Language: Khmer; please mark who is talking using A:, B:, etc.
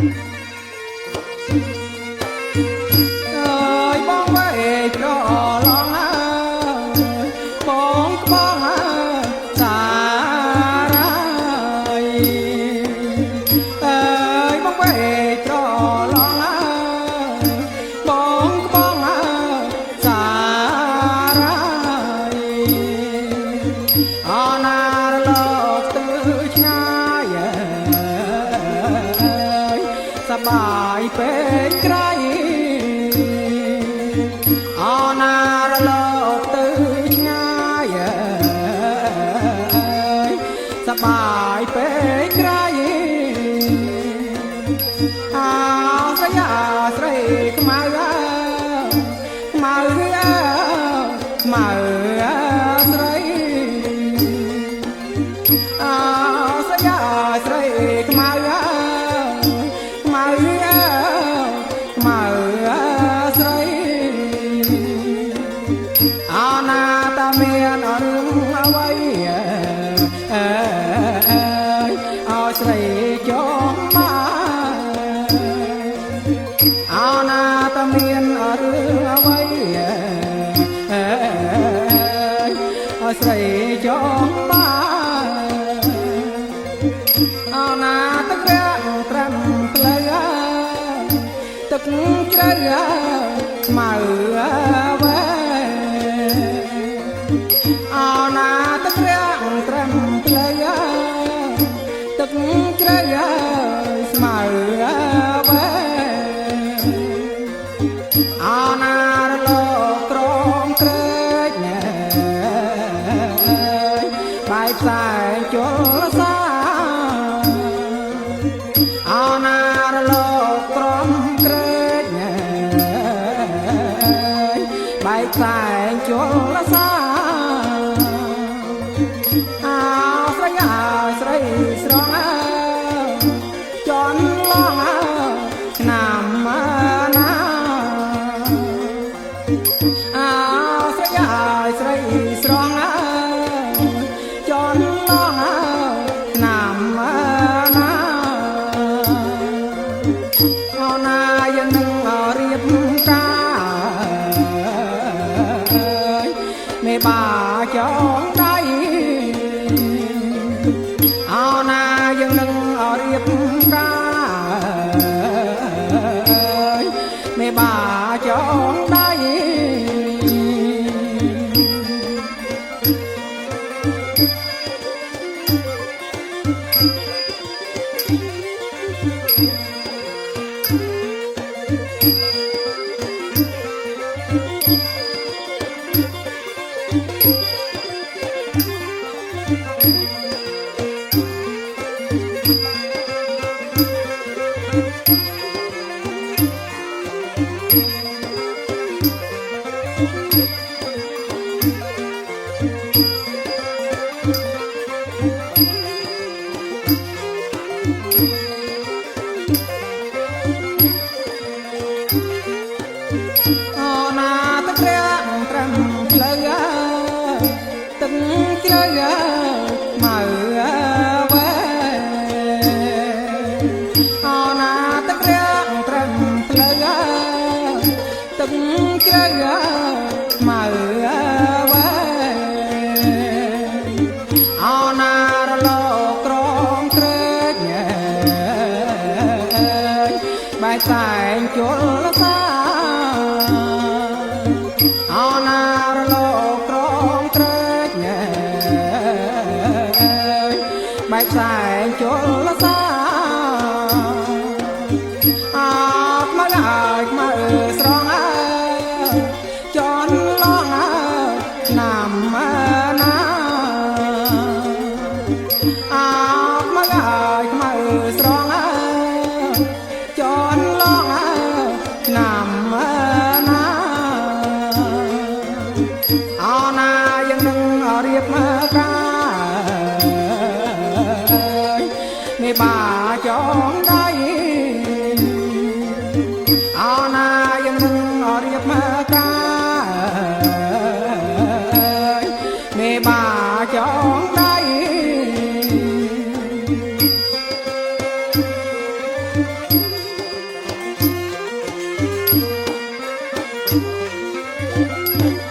A: បងវ៉ៃក្រឡងបងក្បងសារាយបងវ៉ៃក្រឡងបងក្បងសារាយអណារលោកទៅឆ្ងាយសបាយពេកក្រៃអណារលោកទៅឆ្ងាយសបាយពេកក្រៃអស្រីអាស្រីខ្មៅខ្មៅខ្មៅស្រីអស្រីអាស្រីខ្មៅខ្មៅខ្មៅស្រីអណាតាមានរឿងអ្វីអស្រីចង់បានអណាតាមានរឿងអ្វីអស្រីចង់បានអណាទឹករាំងត្រាំផ្លូវទឹកជ្រៅខ្មៅវែអណាទឹករាំងត្រាំផ្លូវទឹកជ្រៅស្មៅវែអណារលោកក្រមក្រែកបាយផ្សាយជលសាអណារលោកក្រមក្រែកបាយផ្សាយជលសាអស្រីអាស្រីស្រងចន់ឡងឆ្នាំណាអស្រីអាស្រីស្រងចន់ឡងឆ្នាំណាអណាយើងនឹងរៀបការមេបាចងដៃអណាយើងនឹងរៀបការមេបាចងដៃអណាទឹករាំងត្រាំផ្លូវទឹកជ្រៅខ្មៅវែអណាទឹករាំងត្រាំផ្លូវទឹកជ្រៅខ្មៅវែអណារលោកក្រមក្រែកបាយផ្សាយជលសាអណារលោកក្រមក្រែកបាយផ្សាយជលសាអខ្មៅខ្មៅស្រងចន់ឡងឆ្នាំណាអខ្មៅខ្មៅស្រងចន់ឡងឆ្នាំណាអណាយើងនឹងរៀបការមេបាចងដៃអណាយើងនឹងរៀបការមេបាចងដៃ ។